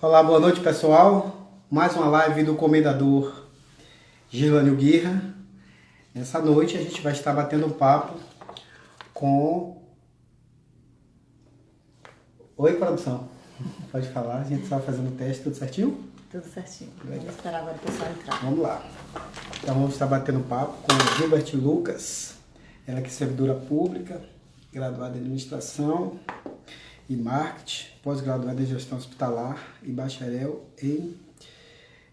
Olá, boa noite pessoal. Mais uma live do Comendador Gislânio Guirra. Nessa noite a gente vai estar batendo um papo com... Oi, produção. Pode falar, a gente está fazendo o teste, tudo certinho? Tudo certinho. Legal. Vamos esperar agora o pessoal entrar. Vamos lá. Então vamos estar batendo papo com Gilbert Lucas. Ela que é servidora pública, graduada em administração e marketing, pós-graduada em gestão hospitalar e bacharel em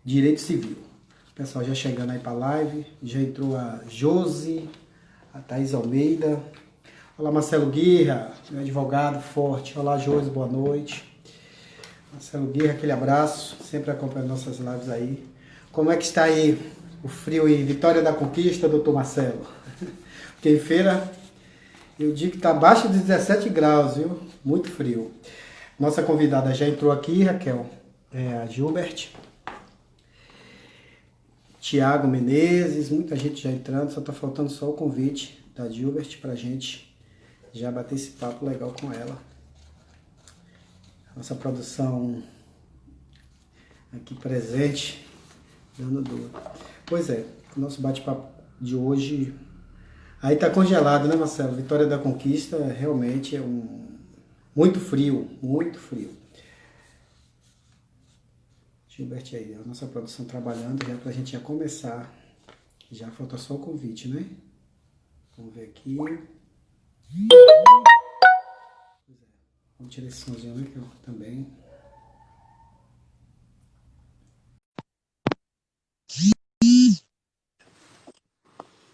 direito civil. O pessoal já chegando aí para a live, já entrou a Josi, a Thaís Almeida. Olá, Marcelo Guirra, meu advogado forte. Olá, Josi, boa noite. Marcelo Guirra, aquele abraço, sempre acompanhando nossas lives aí. Como é que está aí o frio em Vitória da Conquista, doutor Marcelo? Porque em feira, eu digo que está abaixo de 17 graus, viu? Muito frio. Nossa convidada já entrou aqui, Raquel, a Gilbert. Tiago Menezes, muita gente já entrando, só está faltando só o convite da Gilbert para a gente já bater esse papo legal com ela. Nossa produção aqui presente, dando duro. Pois é, o nosso bate-papo de hoje... Aí tá congelado, né, Marcelo? Vitória da Conquista realmente é muito frio, muito frio. Gilbert aí, a nossa produção trabalhando já pra gente já começar. Já falta só o convite, né? Vamos ver aqui. Vamos tirar esse somzinho, né, que eu também...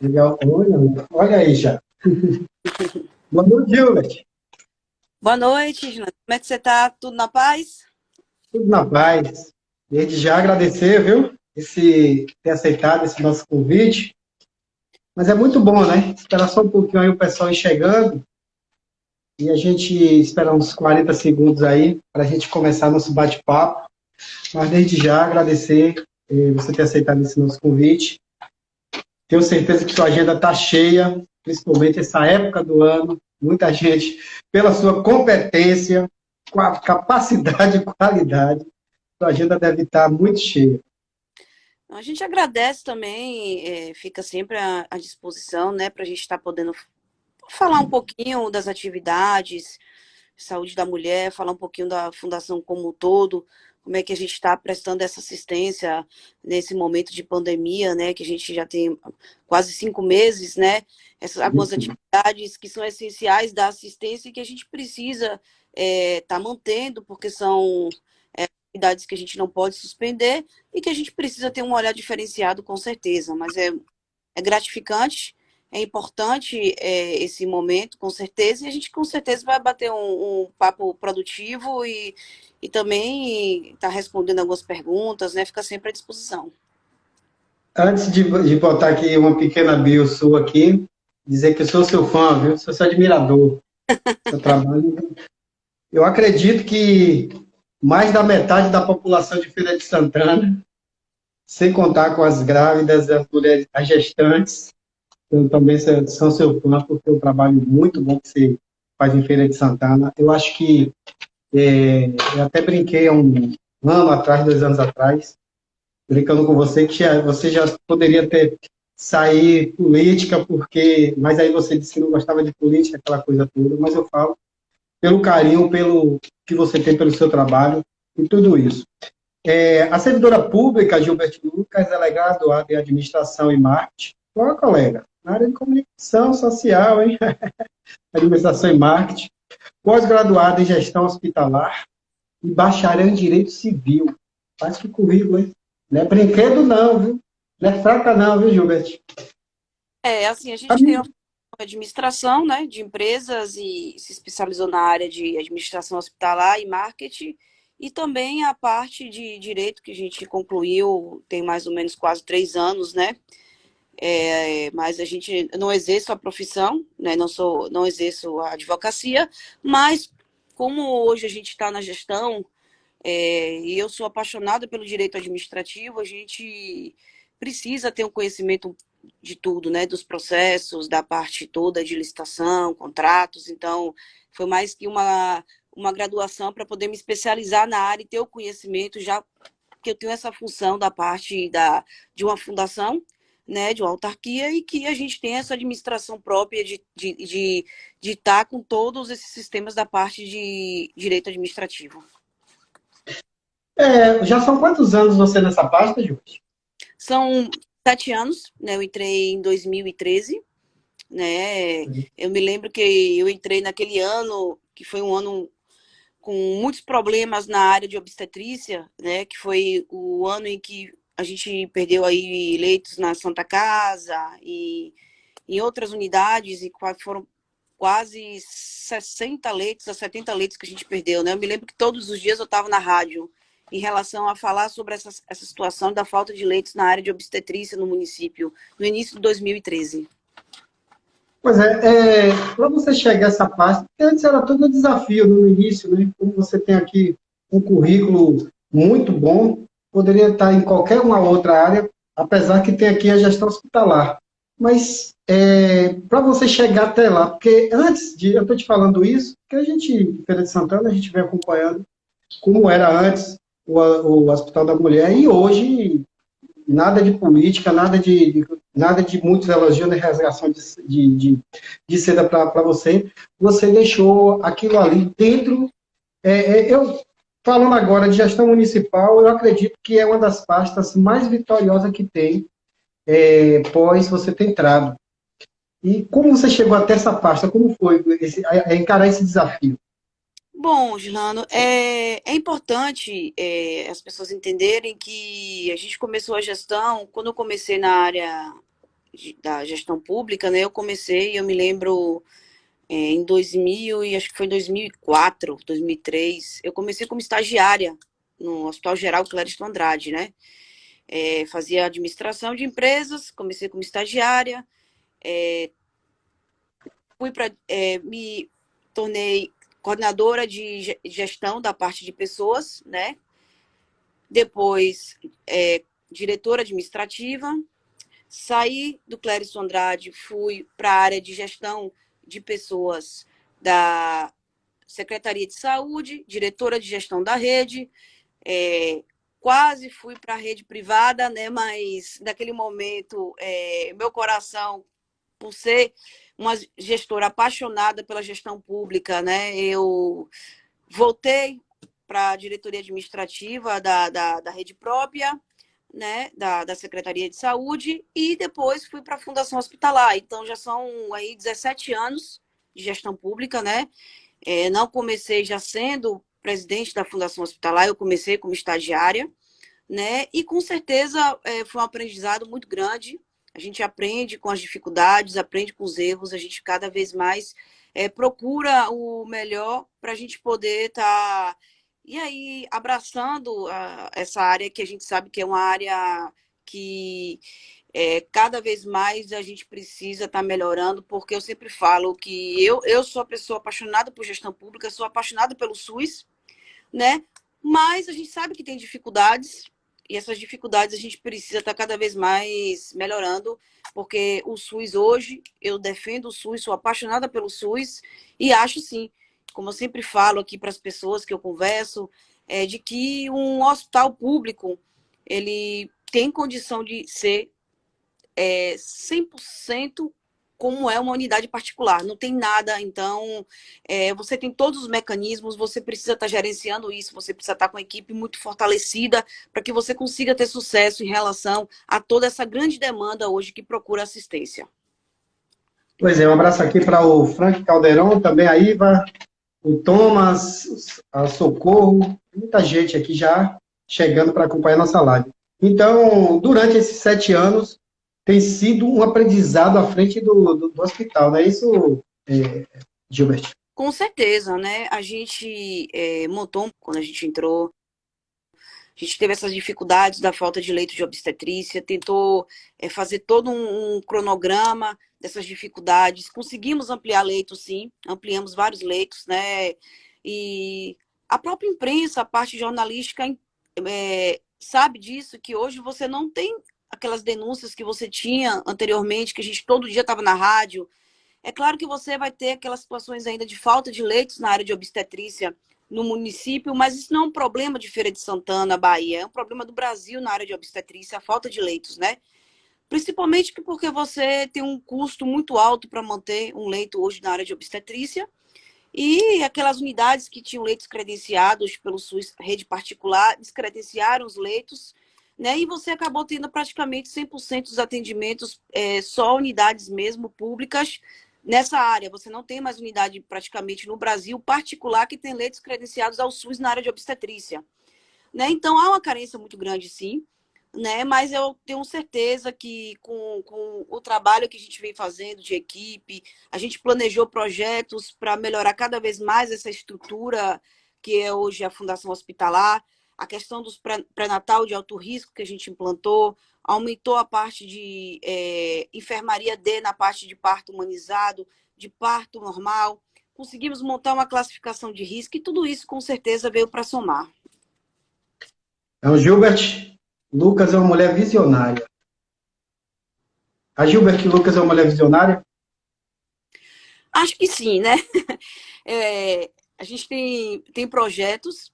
Legal. Olha aí já. Boa noite, Gilbert. Boa noite, Gina. Como é que você tá? Tudo na paz? Tudo na paz. Desde já agradecer, viu? Ter aceitado esse nosso convite. Mas é muito bom, né? Esperar só um pouquinho aí o pessoal ir chegando e a gente esperar uns 40 segundos aí para a gente começar nosso bate-papo. Mas desde já agradecer você ter aceitado esse nosso convite. Tenho certeza que sua agenda está cheia, principalmente essa época do ano. Muita gente, pela sua competência, capacidade e qualidade, sua agenda deve estar muito cheia. A gente agradece também, fica sempre à disposição, né, para a gente estar podendo falar um pouquinho das atividades, saúde da mulher, falar um pouquinho da fundação como um todo, como é que a gente está prestando essa assistência nesse momento de pandemia, né, que a gente já tem quase 5 meses, né, algumas atividades que são essenciais da assistência e que a gente precisa estar mantendo, porque são atividades que a gente não pode suspender e que a gente precisa ter um olhar diferenciado, com certeza, mas é gratificante, é importante esse momento, com certeza, e a gente com certeza vai bater um papo produtivo e também está respondendo algumas perguntas, né? Fica sempre à disposição. Antes de botar aqui uma pequena bio sua aqui, dizer que eu sou seu fã, viu? Sou seu admirador. Seu trabalho. Eu acredito que mais da metade da população de Feira de Santana, sem contar com as grávidas, as mulheres, as gestantes, eu também são seu fã, porque é um trabalho muito bom que você faz em Feira de Santana. Eu acho que, eu até brinquei há um ano atrás, 2 anos atrás, brincando com você, que você já poderia ter sair política, mas aí você disse que não gostava de política, aquela coisa toda, mas eu falo pelo carinho, pelo que você tem pelo seu trabalho e tudo isso. A servidora pública, Gilbert Lucas, ela é graduada em administração e marketing. Ó, colega, na área de comunicação social, hein? Administração e marketing. Pós-graduada em gestão hospitalar e bacharel em direito civil. Faz que currículo, hein? Não é brinquedo não, viu? Não é fraca não, viu, Gilbert? Assim, a gente tem uma administração, né, de empresas e se especializou na área de administração hospitalar e marketing, e também a parte de direito que a gente concluiu tem mais ou menos quase 3 anos, né? Mas a gente não exerce a profissão, né? Não exerço a advocacia, mas como hoje a gente está na gestão, e eu sou apaixonada pelo direito administrativo, a gente precisa ter um conhecimento de tudo, né? Dos processos, da parte toda de licitação, contratos. Então, foi mais que uma graduação para poder me especializar na área e ter o conhecimento, já que eu tenho essa função da parte de uma fundação, né, de uma autarquia, e que a gente tem essa administração própria de estar com todos esses sistemas da parte de direito administrativo. Já são quantos anos você nessa pasta, Júlio? São 7 anos, né? Eu entrei em 2013, né? Eu me lembro que eu entrei naquele ano, que foi um ano com muitos problemas na área de obstetrícia, né? Que foi o ano em que a gente perdeu aí leitos na Santa Casa e em outras unidades, e foram quase 60 leitos a 70 leitos que a gente perdeu, né? Eu me lembro que todos os dias eu estava na rádio em relação a falar sobre essa situação da falta de leitos na área de obstetrícia no município, no início de 2013. Pois para você chegar a essa pasta, porque antes era todo um desafio no início, né? Como você tem aqui um currículo muito bom, poderia estar em qualquer uma outra área, apesar que tem aqui a gestão hospitalar. Mas para você chegar até lá, porque antes de, eu estou te falando isso, porque a gente, em Feira de Santana, a gente vem acompanhando como era antes o Hospital da Mulher, e hoje nada de política, nada de muitos elogios nem rasgação de seda para você. Você deixou aquilo ali dentro. Eu, falando agora de gestão municipal, eu acredito que é uma das pastas mais vitoriosas que tem pós você ter entrado. E como você chegou até essa pasta? Como foi encarar esse desafio? Bom, Gilano, é importante as pessoas entenderem que a gente começou a gestão, quando eu comecei na área da gestão pública, né, eu me lembro em 2000, e acho que foi em 2004, 2003, eu comecei como estagiária no Hospital Geral Clériston Andrade, né? Fazia administração de empresas, comecei como estagiária, me tornei coordenadora de gestão da parte de pessoas, né? Depois, diretora administrativa. Saí do Clériston Andrade, fui para a área de gestão de pessoas da Secretaria de Saúde, diretora de gestão da rede, quase fui para a rede privada, né? Mas naquele momento, meu coração, por ser uma gestora apaixonada pela gestão pública, né? Eu voltei para a diretoria administrativa da rede própria, né, da Secretaria de Saúde, e depois fui para a Fundação Hospitalar. Então, já são aí 17 anos de gestão pública, né? Não comecei já sendo presidente da Fundação Hospitalar, eu comecei como estagiária, né? E com certeza foi um aprendizado muito grande. A gente aprende com as dificuldades, aprende com os erros, a gente cada vez mais procura o melhor para a gente poder estar e aí abraçando essa área que a gente sabe que é uma área que cada vez mais a gente precisa estar melhorando, porque eu sempre falo que eu sou a pessoa apaixonada por gestão pública, sou apaixonada pelo SUS, né? Mas a gente sabe que tem dificuldades, e essas dificuldades a gente precisa estar cada vez mais melhorando, porque o SUS hoje, eu defendo o SUS, sou apaixonada pelo SUS, e acho sim, como eu sempre falo aqui para as pessoas que eu converso, de que um hospital público, ele tem condição de ser 100% como é uma unidade particular, não tem nada, então você tem todos os mecanismos, você precisa estar gerenciando isso, você precisa estar com a equipe muito fortalecida para que você consiga ter sucesso em relação a toda essa grande demanda hoje que procura assistência. Pois um abraço aqui para o Frank Caldeirão, também a Iva, o Thomas, a Socorro, muita gente aqui já chegando para acompanhar nossa live. Então, durante esses 7 anos, tem sido um aprendizado à frente do hospital, não é isso, Gilbert? Com certeza, né? A gente montou, quando a gente entrou, a gente teve essas dificuldades da falta de leito de obstetrícia, tentou fazer todo um cronograma dessas dificuldades. Conseguimos ampliar leitos, sim, ampliamos vários leitos, né? E a própria imprensa, a parte jornalística, sabe disso, que hoje você não tem aquelas denúncias que você tinha anteriormente, que a gente todo dia estava na rádio, É claro que você vai ter aquelas situações ainda de falta de leitos na área de obstetrícia no município, mas isso não é um problema de Feira de Santana, Bahia, é um problema do Brasil na área de obstetrícia, a falta de leitos, né? Principalmente porque você tem um custo muito alto para manter um leito hoje na área de obstetrícia, e aquelas unidades que tinham leitos credenciados pelo SUS, rede particular, descredenciaram os leitos, né? E você acabou tendo praticamente 100% dos atendimentos, só unidades mesmo públicas nessa área. Você não tem mais unidade praticamente no Brasil particular que tem leitos credenciados ao SUS na área de obstetrícia, né? Então, há uma carência muito grande, sim, né? Mas eu tenho certeza que com o trabalho que a gente vem fazendo de equipe, a gente planejou projetos para melhorar cada vez mais essa estrutura que é hoje a Fundação Hospitalar, a questão dos pré-natal de alto risco que a gente implantou, aumentou a parte de enfermaria D na parte de parto humanizado, de parto normal, conseguimos montar uma classificação de risco e tudo isso com certeza veio para somar. Então, Gilbert Lucas é uma mulher visionária. A Gilbert Lucas é uma mulher visionária? Acho que sim, né? A gente tem projetos,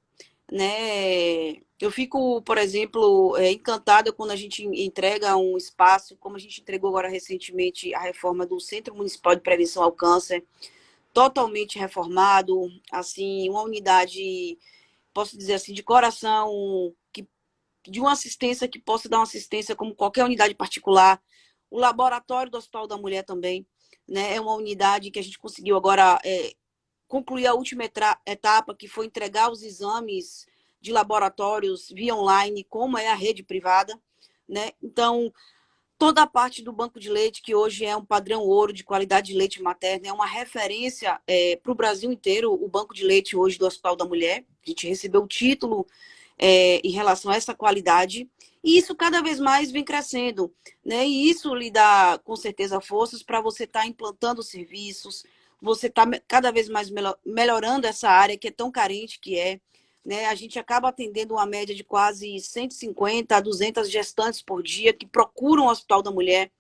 né? Eu fico, por exemplo, encantada quando a gente entrega um espaço, como a gente entregou agora recentemente a reforma do Centro Municipal de Prevenção ao Câncer, totalmente reformado, assim, uma unidade, posso dizer assim, de coração, de uma assistência que possa dar uma assistência como qualquer unidade particular. O laboratório do Hospital da Mulher também, né? É uma unidade que a gente conseguiu agora concluir a última etapa, que foi entregar os exames de laboratórios via online, como é a rede privada, né? Então, toda a parte do banco de leite, que hoje é um padrão ouro de qualidade de leite materno, é uma referência para o Brasil inteiro, o banco de leite hoje do Hospital da Mulher. A gente recebeu o título em relação a essa qualidade, e isso cada vez mais vem crescendo, né? E isso lhe dá, com certeza, forças para você estar implantando serviços, você está cada vez mais melhorando essa área que é tão carente que é, né? A gente acaba atendendo uma média de quase 150 a 200 gestantes por dia que procuram o Hospital da Mulher,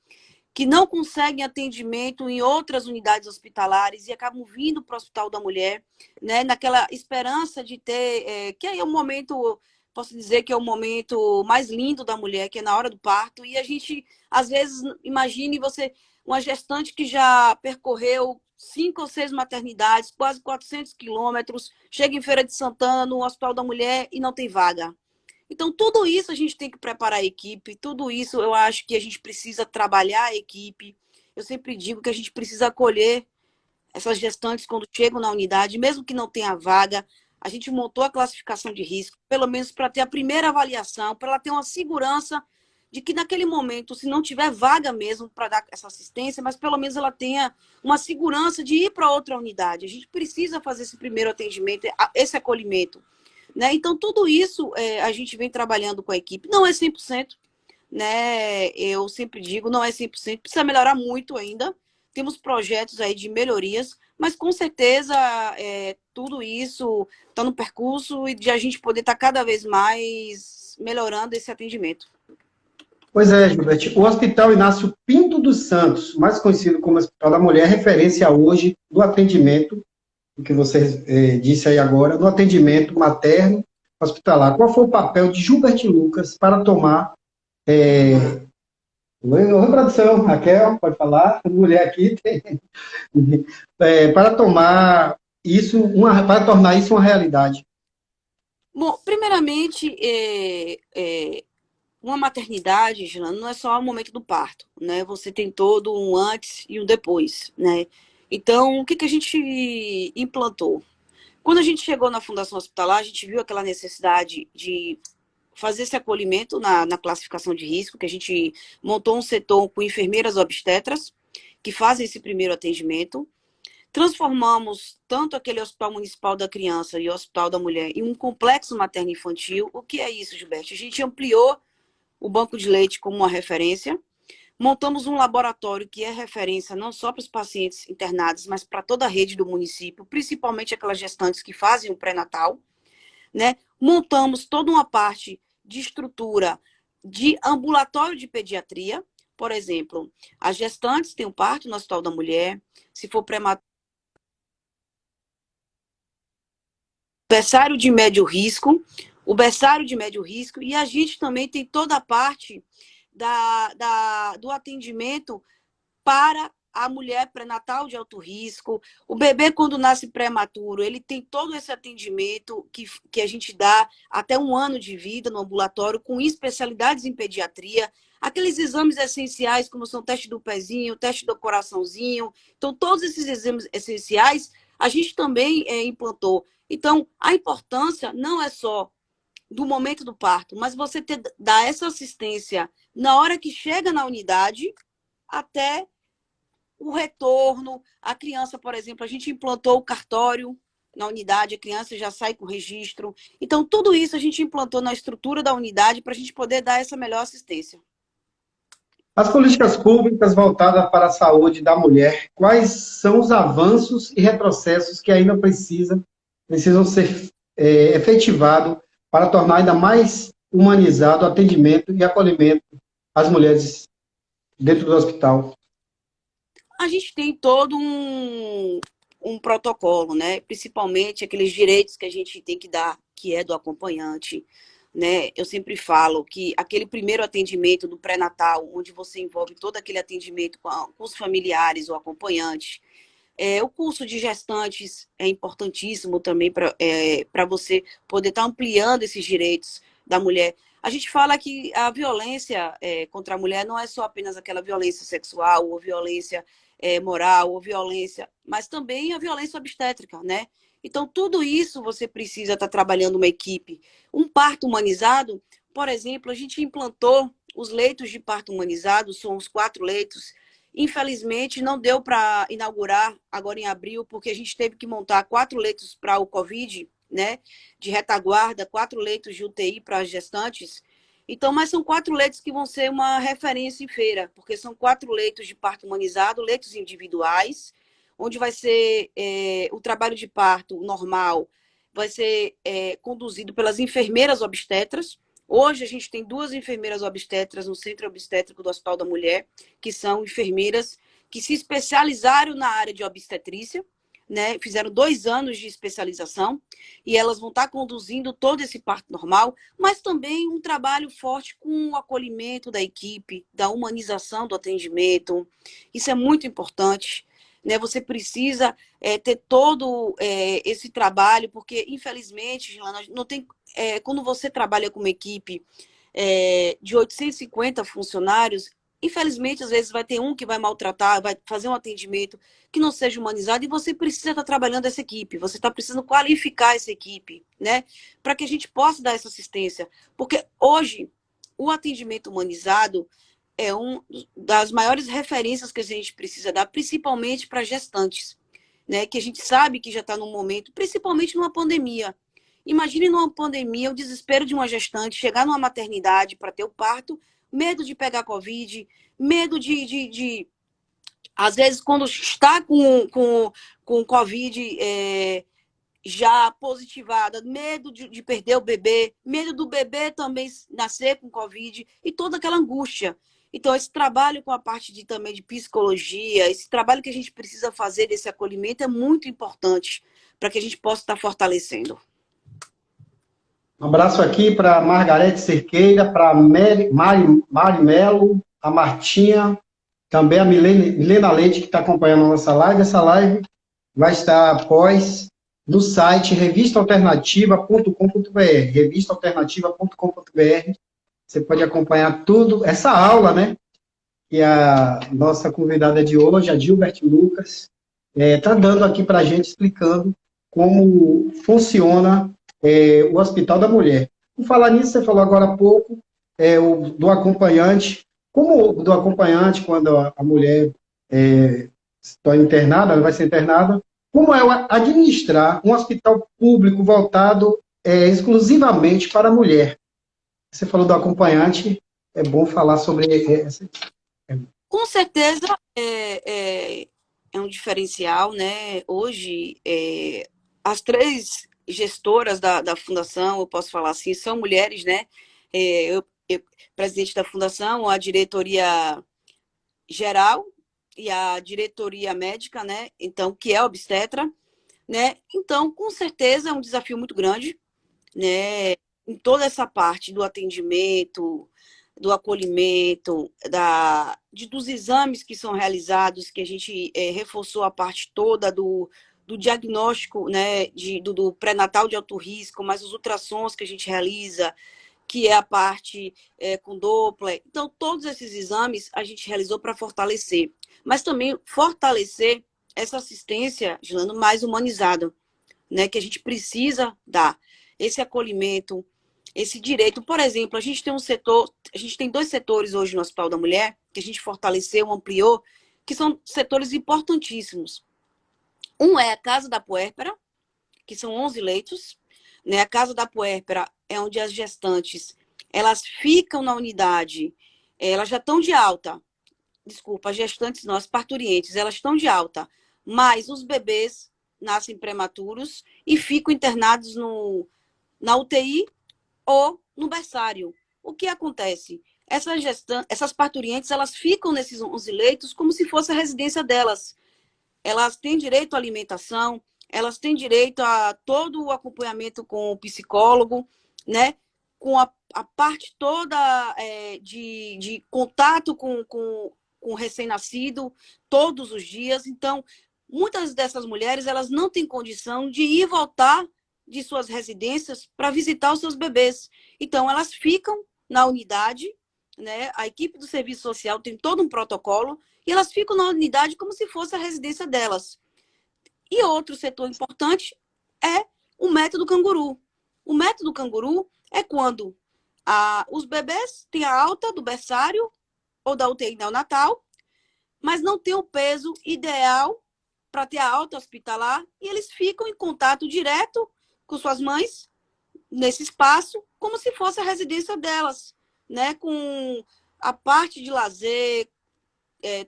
que não conseguem atendimento em outras unidades hospitalares e acabam vindo para o Hospital da Mulher, né, naquela esperança de ter, que é o momento, posso dizer que é o momento mais lindo da mulher, que é na hora do parto, e a gente, às vezes, imagine você, uma gestante que já percorreu 5 ou 6 maternidades, quase 400 quilômetros, chega em Feira de Santana, no Hospital da Mulher, e não tem vaga. Então, tudo isso a gente tem que preparar a equipe, tudo isso eu acho que a gente precisa trabalhar a equipe. Eu sempre digo que a gente precisa acolher essas gestantes quando chegam na unidade, mesmo que não tenha vaga. A gente montou a classificação de risco, pelo menos para ter a primeira avaliação, para ela ter uma segurança de que naquele momento, se não tiver vaga mesmo para dar essa assistência, mas pelo menos ela tenha uma segurança de ir para outra unidade. A gente precisa fazer esse primeiro atendimento, esse acolhimento, né? Então, tudo isso a gente vem trabalhando com a equipe. Não é 100%, né? Eu sempre digo, não é 100%, precisa melhorar muito ainda. Temos projetos aí de melhorias, mas com certeza tudo isso está no percurso e de a gente poder estar cada vez mais melhorando esse atendimento. Pois é, Gilbert. O Hospital Inácio Pinto dos Santos, mais conhecido como Hospital da Mulher, é referência hoje do atendimento, o que você disse aí agora, no atendimento materno hospitalar. Qual foi o papel de Gilbert Lucas para tomar... Oi, produção, Raquel, pode falar, mulher aqui tem... para tomar isso, para tornar isso uma realidade? Bom, primeiramente, uma maternidade, Gilano, não é só o momento do parto, né? Você tem todo um antes e um depois, né? Então, o que a gente implantou? Quando a gente chegou na Fundação Hospitalar, a gente viu aquela necessidade de fazer esse acolhimento na classificação de risco, que a gente montou um setor com enfermeiras obstetras, que fazem esse primeiro atendimento. Transformamos tanto aquele Hospital Municipal da Criança e o Hospital da Mulher em um complexo materno-infantil. O que é isso, Gilberto? A gente ampliou o banco de leite como uma referência, montamos um laboratório que é referência não só para os pacientes internados, mas para toda a rede do município, principalmente aquelas gestantes que fazem o pré-natal, né? Montamos toda uma parte de estrutura de ambulatório de pediatria, por exemplo, as gestantes têm o parto no Hospital da Mulher, se for prematuro, berçário de médio risco, o berçário de médio risco, e a gente também tem toda a parte do atendimento para a mulher pré-natal de alto risco. O bebê, quando nasce prematuro, ele tem todo esse atendimento que a gente dá até 1 ano de vida no ambulatório, com especialidades em pediatria. Aqueles exames essenciais, como são o teste do pezinho, o teste do coraçãozinho. Então, todos esses exames essenciais, a gente também implantou. Então, a importância não é só do momento do parto, mas você dar essa assistência na hora que chega na unidade até o retorno. A criança, por exemplo, a gente implantou o cartório na unidade, a criança já sai com registro. Então, tudo isso a gente implantou na estrutura da unidade para a gente poder dar essa melhor assistência. As políticas públicas voltadas para a saúde da mulher, quais são os avanços e retrocessos que ainda precisam ser efetivados para tornar ainda mais humanizado o atendimento e acolhimento às mulheres dentro do hospital? A gente tem todo um protocolo, né? Principalmente aqueles direitos que a gente tem que dar, que é do acompanhante, né? Eu sempre falo que aquele primeiro atendimento do pré-natal, onde você envolve todo aquele atendimento com os familiares, o acompanhante, o curso de gestantes é importantíssimo também para você poder estar ampliando esses direitos da mulher. A gente fala que a violência contra a mulher não é só apenas aquela violência sexual ou violência moral ou violência, mas também a violência obstétrica, né? Então, tudo isso você precisa estar trabalhando uma equipe. Um parto humanizado, por exemplo, a gente implantou os leitos de parto humanizado, são os 4 leitos. Infelizmente, não deu para inaugurar agora em abril, porque a gente teve que montar 4 leitos para o Covid, né? De retaguarda, 4 leitos de UTI para as gestantes. Então, mas são 4 leitos que vão ser uma referência em feira, porque são 4 leitos de parto humanizado, leitos individuais, onde vai ser o trabalho de parto normal, vai ser conduzido pelas enfermeiras obstetras. Hoje a gente tem 2 enfermeiras obstetras no Centro Obstétrico do Hospital da Mulher, que são enfermeiras que se especializaram na área de obstetrícia, né? Fizeram 2 anos de especialização, e elas vão estar conduzindo todo esse parto normal, mas também um trabalho forte com o acolhimento da equipe, da humanização do atendimento. Isso é muito importante, né? Você precisa ter todo esse trabalho, porque, infelizmente, Gilana, não tem, quando você trabalha com uma equipe de 850 funcionários, infelizmente, às vezes vai ter um que vai maltratar, vai fazer um atendimento que não seja humanizado, e você precisa estar trabalhando essa equipe, você está precisando qualificar essa equipe, né? Para que a gente possa dar essa assistência. Porque hoje, o atendimento humanizado é uma das maiores referências que a gente precisa dar, principalmente para gestantes, né? Que a gente sabe que já está num momento, principalmente numa pandemia. Imagine numa pandemia o desespero de uma gestante chegar numa maternidade para ter o parto, medo de pegar Covid, medo às vezes, quando está com Covid já positivada, medo de perder o bebê, medo do bebê também nascer com Covid, e toda aquela angústia. Então, esse trabalho com a parte também de psicologia, esse trabalho que a gente precisa fazer desse acolhimento é muito importante para que a gente possa estar fortalecendo. Um abraço aqui para Margarete Cerqueira, para Mari Melo, a Martinha, também a Milena Leite, que está acompanhando a nossa live. Essa live vai estar após no site revistaalternativa.com.br, revistaalternativa.com.br. Você pode acompanhar tudo, essa aula, né? E a nossa convidada de hoje, a Gilbert Lucas, está dando aqui para a gente, explicando como funciona o Hospital da Mulher. Por falar nisso, você falou agora há pouco do acompanhante. Como do acompanhante, quando a mulher está internada, ela vai ser internada, como é administrar um hospital público voltado exclusivamente para a mulher? Você falou do acompanhante, é bom falar sobre essa. Com certeza é um diferencial, né? Hoje, as 3 gestoras da fundação, eu posso falar assim, são mulheres, né? Eu presidente da fundação, a diretoria geral e a diretoria médica, né? Então, que é obstetra, né? Então, com certeza é um desafio muito grande, né? Em toda essa parte do atendimento, do acolhimento, dos exames que são realizados, que a gente reforçou a parte toda do diagnóstico, né, do pré-natal de alto risco, mas os ultrassons que a gente realiza, que é a parte com Doppler. Então, todos esses exames a gente realizou para fortalecer, mas também fortalecer essa assistência, Gilano, mais humanizada, né, que a gente precisa dar. Esse acolhimento, esse direito. Por exemplo, a gente tem a gente tem 2 setores hoje no Hospital da Mulher, que a gente fortaleceu, ampliou, que são setores importantíssimos. Um é a Casa da Puérpera, que são 11 leitos, né? A Casa da Puérpera é onde as gestantes, elas ficam na unidade, elas já estão de alta. Desculpa, as gestantes não, as parturientes, elas estão de alta, mas os bebês nascem prematuros e ficam internados na UTI ou no berçário. O que acontece? Essas parturientes, elas ficam nesses 11 leitos como se fosse a residência delas. Elas têm direito à alimentação, elas têm direito a todo o acompanhamento com o psicólogo, né? Com a parte toda de contato com o recém-nascido todos os dias. Então, muitas dessas mulheres, elas não têm condição de ir e voltar de suas residências para visitar os seus bebês. Então, elas ficam na unidade, né? A equipe do serviço social tem todo um protocolo e elas ficam na unidade como se fosse a residência delas. E outro setor importante é o método canguru. O método canguru é quando os bebês têm a alta do berçário ou da UTI neonatal, mas não tem o peso ideal para ter a alta hospitalar e eles ficam em contato direto com suas mães nesse espaço, como se fosse a residência delas, né? Com a parte de lazer,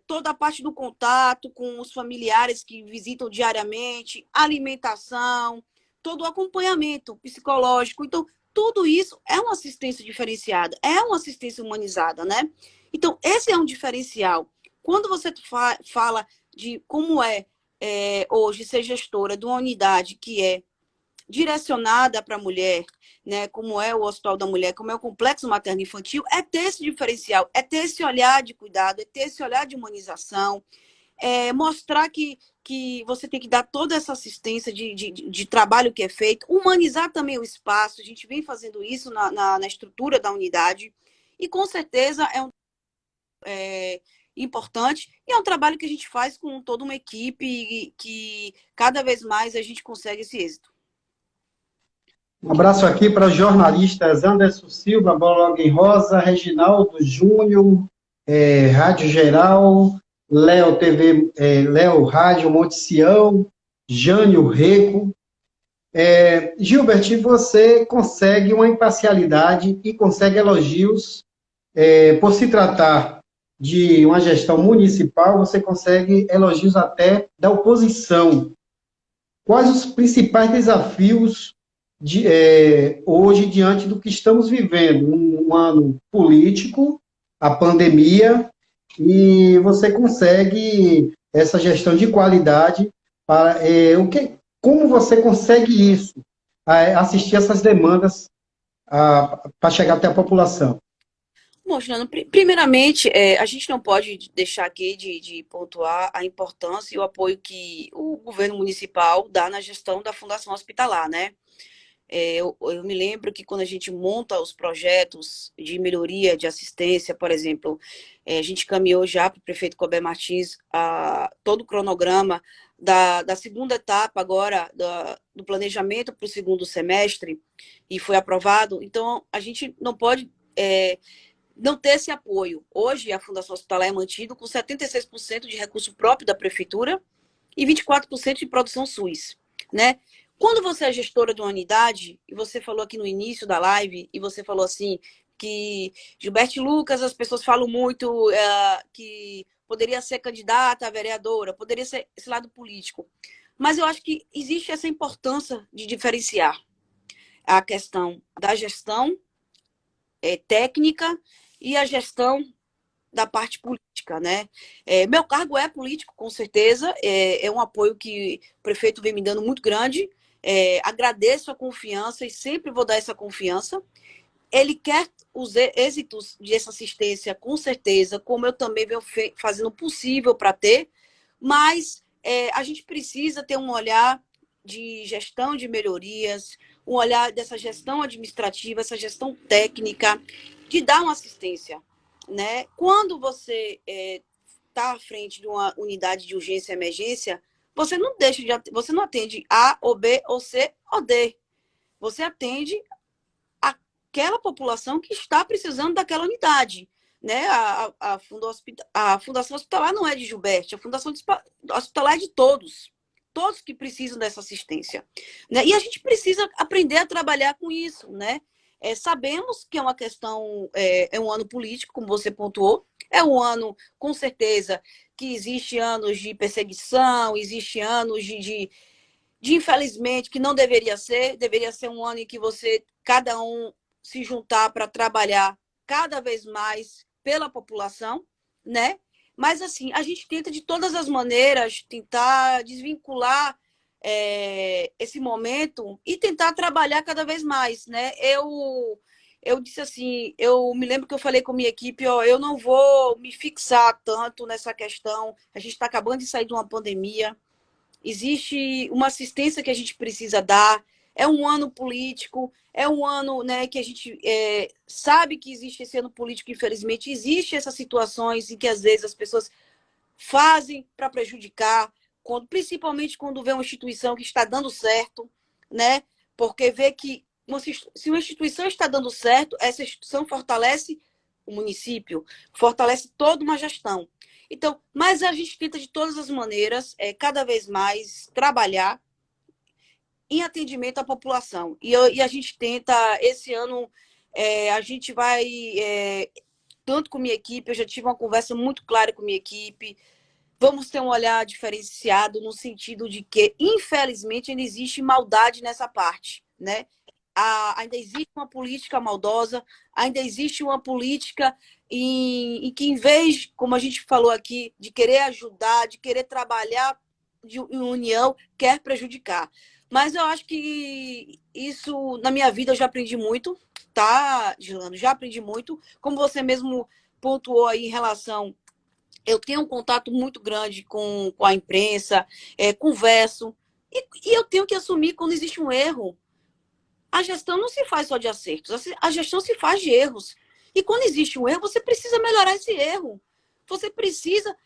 toda a parte do contato com os familiares que visitam diariamente, alimentação, todo o acompanhamento psicológico. Então, tudo isso é uma assistência diferenciada, é uma assistência humanizada, né? Então, esse é um diferencial. Quando você fala de como hoje ser gestora de uma unidade que é direcionada para a mulher, né, como é o Hospital da Mulher, como é o Complexo Materno-Infantil, é ter esse diferencial, é ter esse olhar de cuidado, é ter esse olhar de humanização, mostrar que você tem que dar toda essa assistência de trabalho que é feito, humanizar também o espaço, a gente vem fazendo isso na estrutura da unidade, e com certeza importante, e é um trabalho que a gente faz com toda uma equipe e que cada vez mais a gente consegue esse êxito. Um abraço aqui para os jornalistas Anderson Silva, Blog em Rosa, Reginaldo Júnior, Rádio Geral, Léo TV, Léo Rádio Monte Sião, Jânio Reco. Gilbert, você consegue uma imparcialidade e consegue elogios por se tratar de uma gestão municipal, você consegue elogios até da oposição. Quais os principais desafios hoje diante do que estamos vivendo? Um ano político, a pandemia, e você consegue essa gestão de qualidade. Como você consegue isso? Assistir essas demandas para chegar até a população? Bom, Juliano, primeiramente, a gente não pode deixar aqui de pontuar a importância e o apoio que o governo municipal dá na gestão da Fundação Hospitalar, né? Eu me lembro que quando a gente monta os projetos de melhoria de assistência, por exemplo, a gente caminhou já para o prefeito Colbert Martins todo o cronograma da segunda etapa agora do planejamento para o segundo semestre e foi aprovado. Então, a gente não pode não ter esse apoio. Hoje, a Fundação Hospitalar é mantida com 76% de recurso próprio da prefeitura e 24% de produção SUS, né? Quando você é gestora de uma unidade, e você falou aqui no início da live, e você falou assim, que Gilberto Lucas, as pessoas falam muito que poderia ser candidata a vereadora, poderia ser esse lado político. Mas eu acho que existe essa importância de diferenciar a questão da gestão técnica e a gestão da parte política, né? Meu cargo é político, com certeza, é um apoio que o prefeito vem me dando muito grande, agradeço a confiança e sempre vou dar essa confiança. Ele quer os êxitos dessa assistência, com certeza, como eu também venho fazendo o possível para ter, mas a gente precisa ter um olhar de gestão de melhorias, um olhar dessa gestão administrativa, essa gestão técnica, de dar uma assistência, né? Quando você está à frente de uma unidade de urgência e emergência, você não você não atende A, ou B, ou C, ou D. Você atende aquela população que está precisando daquela unidade. Né? A Fundação Hospitalar não é de Gilberto, a Fundação Hospitalar é de todos. Todos que precisam dessa assistência. Né? E a gente precisa aprender a trabalhar com isso. Né? Sabemos que é uma questão, é um ano político, como você pontuou, é um ano, com certeza, que existe anos de perseguição, existe anos infelizmente, que não deveria ser um ano em que cada um se juntar para trabalhar cada vez mais pela população, né? Mas, assim, a gente tenta, de todas as maneiras, tentar desvincular esse momento e tentar trabalhar cada vez mais, né? Eu disse assim, eu me lembro que eu falei com a minha equipe, ó, eu não vou me fixar tanto nessa questão, a gente está acabando de sair de uma pandemia, existe uma assistência que a gente precisa dar, é um ano político, é um ano, né, que a gente sabe que existe esse ano político, infelizmente, existe essas situações em que às vezes as pessoas fazem para prejudicar, principalmente quando vê uma instituição que está dando certo, né? Porque vê que se uma instituição está dando certo, essa instituição fortalece o município, fortalece toda uma gestão. Então, mas a gente tenta de todas as maneiras, cada vez mais, trabalhar em atendimento à população. E a gente tenta, esse ano, a gente vai, tanto com minha equipe, eu já tive uma conversa muito clara com minha equipe, vamos ter um olhar diferenciado no sentido de que, infelizmente, ainda existe maldade nessa parte, né? Ainda existe uma política maldosa, ainda existe uma política em que, em vez, como a gente falou aqui, de querer ajudar, de querer trabalhar em união, quer prejudicar. Mas eu acho que isso, na minha vida, eu já aprendi muito, tá, Gilano? Já aprendi muito. Como você mesmo pontuou aí em relação... Eu tenho um contato muito grande com a imprensa, converso, e eu tenho que assumir quando existe um erro. A gestão não se faz só de acertos, a gestão se faz de erros. E quando existe um erro, você precisa melhorar esse erro. Você precisa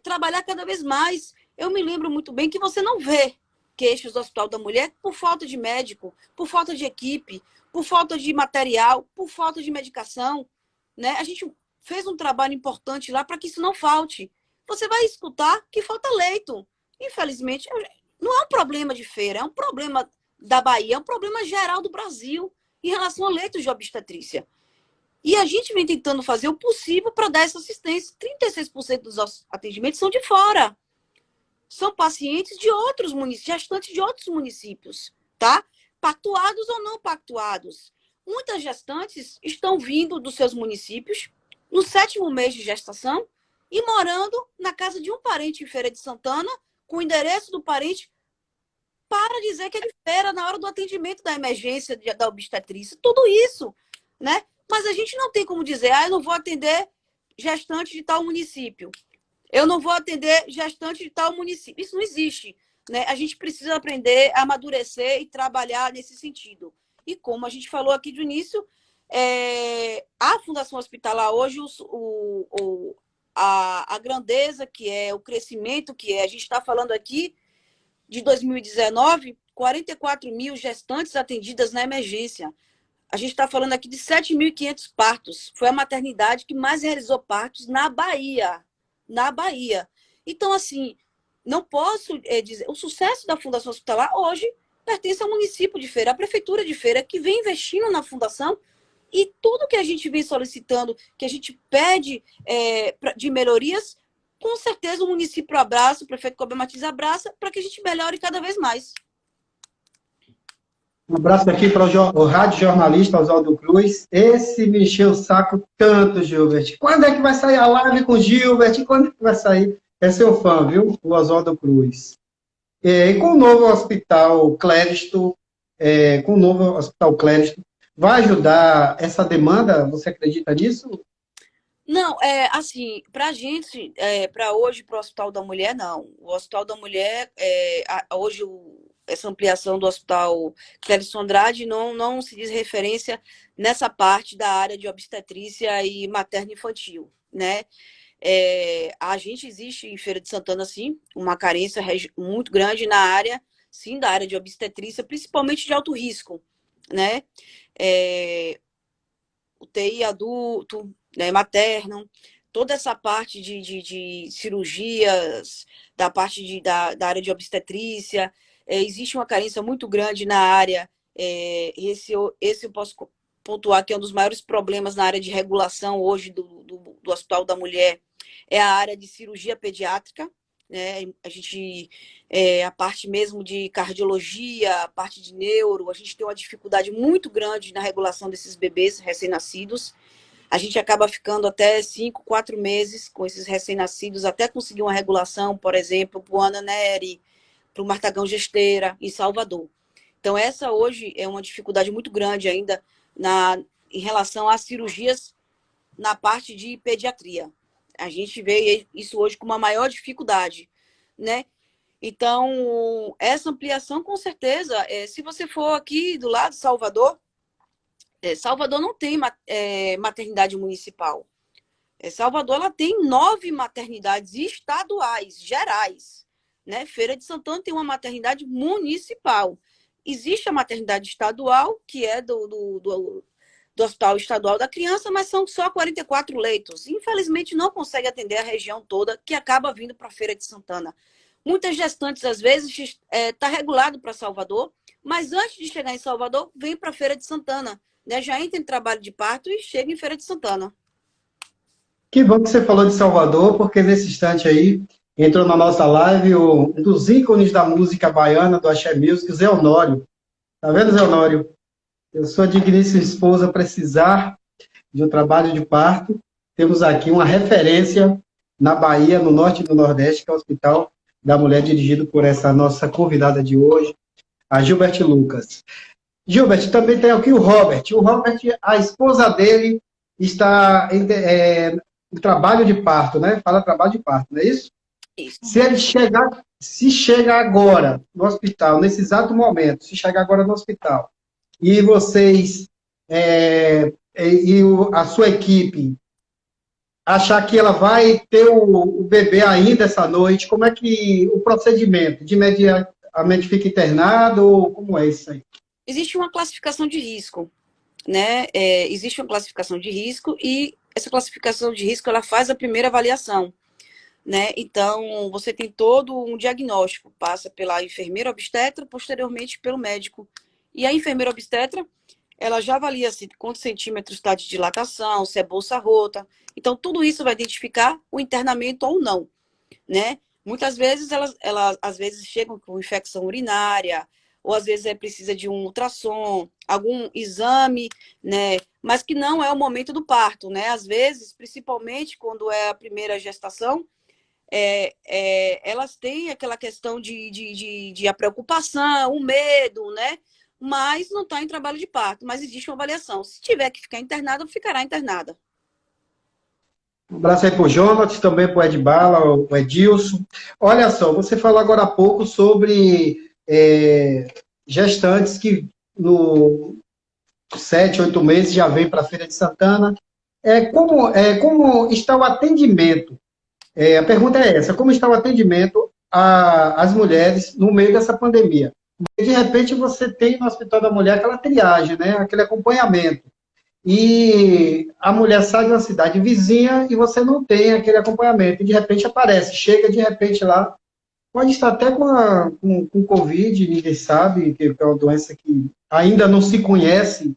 trabalhar cada vez mais. Eu me lembro muito bem que você não vê queixas do Hospital da Mulher por falta de médico, por falta de equipe, por falta de material, por falta de medicação. Né? A gente fez um trabalho importante lá para que isso não falte. Você vai escutar que falta leito. Infelizmente, não é um problema de feira, é um problema da Bahia, é um problema geral do Brasil em relação a leitos de obstetrícia. E a gente vem tentando fazer o possível para dar essa assistência. 36% dos nossos atendimentos são de fora. São pacientes de outros municípios, gestantes de outros municípios, tá? Pactuados ou não pactuados. Muitas gestantes estão vindo dos seus municípios no 7º mês de gestação e morando na casa de um parente em Feira de Santana, com o endereço do parente, para dizer que ele espera na hora do atendimento da emergência da obstetrícia. Tudo isso, né? Mas a gente não tem como dizer, eu não vou atender gestante de tal município. Eu não vou atender gestante de tal município. Isso não existe. Né? A gente precisa aprender a amadurecer e trabalhar nesse sentido. E como a gente falou aqui do início, a Fundação Hospitalar hoje, a grandeza que é, o crescimento que é, a gente está falando aqui de 2019, 44 mil gestantes atendidas na emergência. A gente está falando aqui de 7.500 partos. Foi a maternidade que mais realizou partos na Bahia. Na Bahia. Então, assim, não posso dizer... O sucesso da Fundação Hospitalar hoje pertence ao município de Feira, à prefeitura de Feira, que vem investindo na fundação, e tudo que a gente vem solicitando, que a gente pede de melhorias, com certeza o município abraça, o prefeito Cobra Martins abraça, para que a gente melhore cada vez mais. Um abraço aqui para o rádio jornalista Oswaldo Cruz. Esse me encheu o saco tanto, Gilbert. Quando é que vai sair a live com o Gilbert? Quando é que vai sair? É seu fã, viu? O Oswaldo Cruz. E com o novo hospital Clériston, vai ajudar essa demanda? Você acredita nisso? Não, assim, para a gente, para hoje, para o Hospital da Mulher, não. O Hospital da Mulher, hoje, essa ampliação do Hospital Clériston Andrade não se diz referência nessa parte da área de obstetrícia e materno-infantil, né? A gente existe em Feira de Santana, sim, uma carência muito grande na área, sim, da área de obstetrícia, principalmente de alto risco, né? UTI adulto, né, materno, toda essa parte de cirurgias, da parte da área de obstetrícia, existe uma carência muito grande na área, esse eu posso pontuar que é um dos maiores problemas na área de regulação hoje do Hospital da Mulher, é a área de cirurgia pediátrica, né? A parte mesmo de cardiologia, a parte de neuro, a gente tem uma dificuldade muito grande na regulação desses bebês recém-nascidos. A gente acaba ficando até 5, 4 meses com esses recém-nascidos, até conseguir uma regulação, por exemplo, para o Ana Neri, para o Martagão Gesteira, em Salvador. Então, essa hoje é uma dificuldade muito grande ainda em relação às cirurgias na parte de pediatria. A gente vê isso hoje com uma maior dificuldade, né? Então, essa ampliação, com certeza, se você for aqui do lado de Salvador, Salvador não tem maternidade municipal. Salvador ela tem 9 maternidades estaduais, gerais. Né? Feira de Santana tem uma maternidade municipal. Existe a maternidade estadual, que é do Hospital Estadual da Criança, mas são só 44 leitos. Infelizmente, não consegue atender a região toda, que acaba vindo para a Feira de Santana. Muitas gestantes, às vezes, está regulado para Salvador, mas antes de chegar em Salvador, vem para a Feira de Santana. Né? Já entra em trabalho de parto e chega em Feira de Santana. Que bom que você falou de Salvador, porque nesse instante aí entrou na nossa live um dos ícones da música baiana, do Axé Music, Zé Honório. Tá vendo, Zé Honório? Eu sua digníssima esposa precisar de um trabalho de parto, temos aqui uma referência na Bahia, no norte e no nordeste, que é o Hospital da Mulher, dirigido por essa nossa convidada de hoje, a Gilbert Lucas. Gilbert, também tem aqui o Robert. O Robert, a esposa dele está em trabalho de parto, né? Fala trabalho de parto, não é isso? Isso. Se chega agora no hospital, nesse exato momento, se chegar agora no hospital, e vocês a sua equipe achar que ela vai ter o bebê ainda essa noite, como é que o procedimento? De imediatamente fica internado ou como é isso aí? Existe uma classificação de risco, né? Existe uma classificação de risco e essa classificação de risco ela faz a primeira avaliação, né? Então, você tem todo um diagnóstico, passa pela enfermeira obstetra, posteriormente pelo médico. E a enfermeira obstetra, ela já avalia quantos centímetros está de dilatação, se é bolsa rota. Então, tudo isso vai identificar o internamento ou não, né? Muitas vezes, elas às vezes chegam com infecção urinária, ou às vezes precisa de um ultrassom, algum exame, né? Mas que não é o momento do parto, né? Às vezes, principalmente quando é a primeira gestação, elas têm aquela questão de a preocupação, o medo, né? Mas não está em trabalho de parto, mas existe uma avaliação. Se tiver que ficar internada, ficará internada. Um abraço aí para o Jonas, também para o Ed Bala, o Edilson. Olha só, você falou agora há pouco sobre gestantes que no 7, 8 meses já vem para a Feira de Santana. Como está o atendimento? A pergunta é essa, como está o atendimento às mulheres no meio dessa pandemia? De repente você tem no Hospital da Mulher aquela triagem, né? Aquele acompanhamento. E a mulher sai de uma cidade vizinha e você não tem aquele acompanhamento. E de repente aparece, chega de repente lá, pode estar até com Covid, ninguém sabe, que é uma doença que ainda não se conhece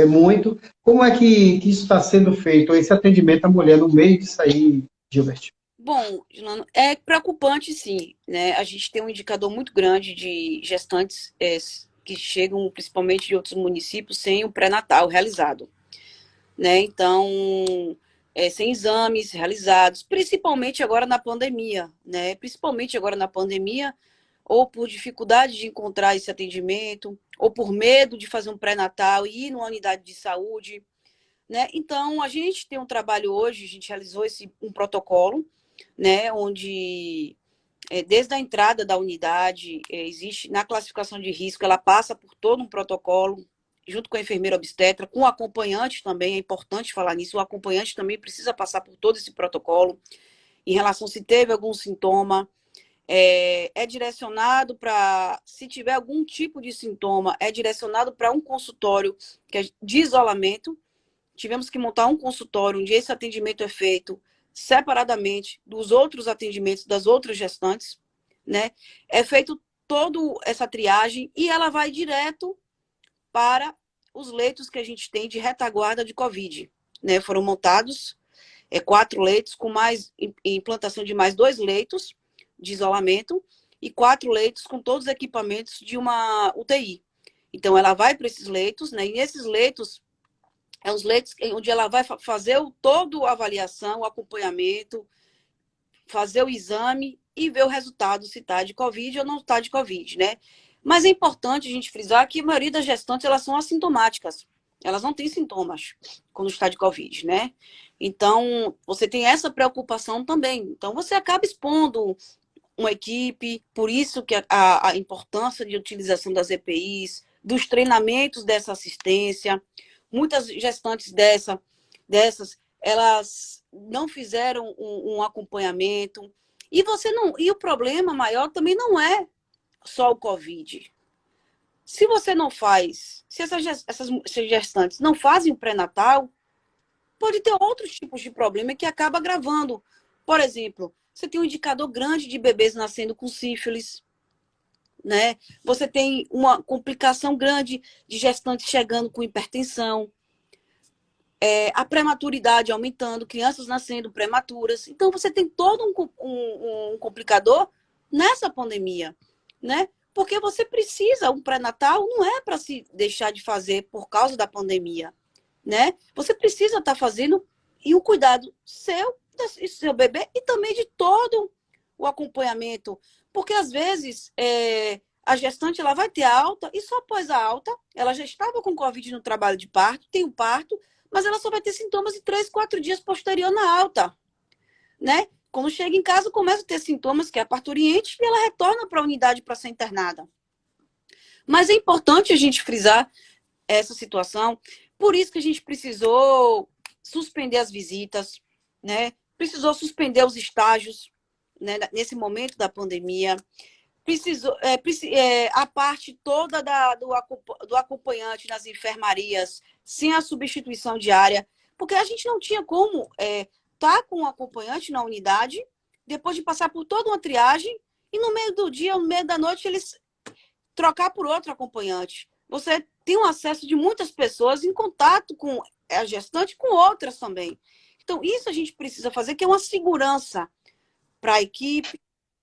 muito. Como é que isso está sendo feito, esse atendimento à mulher no meio disso aí, Gilbert? Bom, é preocupante, sim, né? A gente tem um indicador muito grande de gestantes que chegam principalmente de outros municípios sem o pré-natal realizado, né? Então, sem exames realizados, principalmente agora na pandemia, né? Principalmente agora na pandemia, ou por dificuldade de encontrar esse atendimento, ou por medo de fazer um pré-natal e ir numa unidade de saúde, né? Então, a gente tem um trabalho hoje, a gente realizou um protocolo, né? Onde, desde a entrada da unidade, existe, na classificação de risco, ela passa por todo um protocolo, junto com a enfermeira obstetra, com o acompanhante também, é importante falar nisso, o acompanhante também precisa passar por todo esse protocolo, em relação se teve algum sintoma, direcionado para, se tiver algum tipo de sintoma, é direcionado para um consultório que é de isolamento. Tivemos que montar um consultório onde esse atendimento é feito separadamente dos outros atendimentos das outras gestantes, né? É feito toda essa triagem e ela vai direto para os leitos que a gente tem de retaguarda de Covid, né? Foram montados 4 leitos, com mais implantação de mais 2 leitos de isolamento e 4 leitos com todos os equipamentos de uma UTI. Então, ela vai para esses leitos, né? E nesses leitos, os leitos onde ela vai fazer toda a avaliação, o acompanhamento, fazer o exame e ver o resultado, se está de Covid ou não está de Covid, né? Mas é importante a gente frisar que a maioria das gestantes, elas são assintomáticas. Elas não têm sintomas quando está de Covid, né? Então, você tem essa preocupação também. Então, você acaba expondo uma equipe, por isso que a importância de utilização das EPIs, dos treinamentos dessa assistência. Muitas gestantes dessas, elas não fizeram um acompanhamento. E o problema maior também não é só o Covid. Se você não faz, se essas gestantes não fazem o pré-natal, pode ter outros tipos de problema que acaba agravando. Por exemplo, você tem um indicador grande de bebês nascendo com sífilis, né? Você tem uma complicação grande de gestantes chegando com hipertensão, a prematuridade aumentando, crianças nascendo prematuras. Então, você tem todo um complicador nessa pandemia, né? Porque você precisa, um pré-natal não é para se deixar de fazer por causa da pandemia, né? Você precisa estar fazendo e o cuidado seu bebê e também de todo o acompanhamento. Porque, às vezes, a gestante ela vai ter alta e só após a alta, ela já estava com Covid no trabalho de parto, tem o parto, mas ela só vai ter sintomas em 3, 4 dias posterior na alta, né? Quando chega em casa, começa a ter sintomas, que é a parturiente, e ela retorna para a unidade para ser internada. Mas é importante a gente frisar essa situação, por isso que a gente precisou suspender as visitas, né? Precisou suspender os estágios, né? Nesse momento da pandemia. Precisou, a parte toda do acompanhante nas enfermarias, sem a substituição diária, porque a gente não tinha como estar com o acompanhante na unidade, depois de passar por toda uma triagem, e no meio do dia, no meio da noite, eles trocar por outro acompanhante. Você tem um acesso de muitas pessoas em contato com a gestante, com outras também. Então, isso a gente precisa fazer, que é uma segurança para a equipe,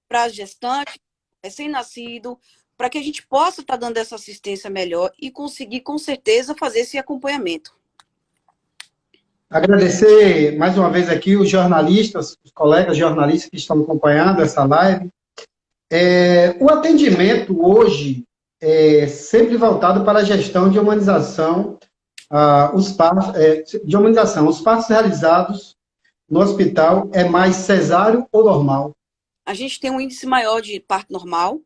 para a gestante, recém-nascido, para que a gente possa estar dando essa assistência melhor e conseguir, com certeza, fazer esse acompanhamento. Agradecer mais uma vez aqui os jornalistas, os colegas jornalistas que estão acompanhando essa live. O atendimento hoje é sempre voltado para a gestão de humanização, os partos realizados no hospital é mais cesáreo ou normal? A gente tem um índice maior de parto normal,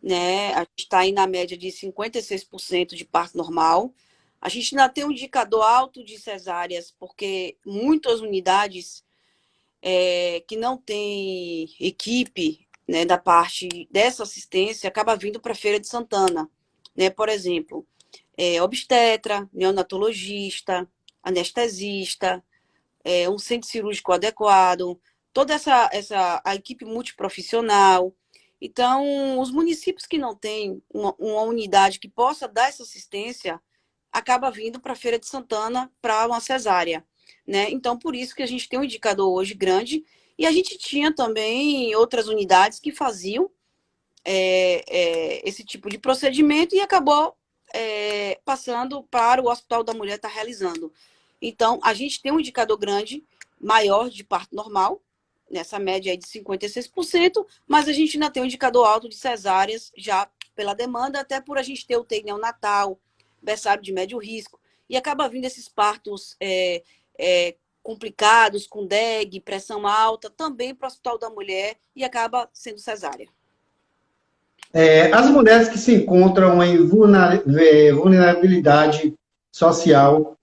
né? A gente está aí na média de 56% de parto normal. A gente ainda tem um indicador alto de cesáreas, porque muitas unidades que não tem equipe, né, da parte dessa assistência, acaba vindo para a Feira de Santana, né? Por exemplo, obstetra, neonatologista, anestesista, um centro cirúrgico adequado, toda a equipe multiprofissional. Então, os municípios que não têm uma unidade que possa dar essa assistência, acaba vindo para a Feira de Santana para uma cesárea, né? Então, por isso que a gente tem um indicador hoje grande, e a gente tinha também outras unidades que faziam esse tipo de procedimento e acabou passando para o Hospital da Mulher estar realizando. Então, a gente tem um indicador grande, maior de parto normal, nessa média aí de 56%, mas a gente ainda tem um indicador alto de cesáreas, já pela demanda, até por a gente ter UTI neonatal, berçário de médio risco, e acaba vindo esses partos complicados, com DEG, pressão alta, também para o Hospital da Mulher, e acaba sendo cesárea. As mulheres que se encontram em vulnerabilidade social,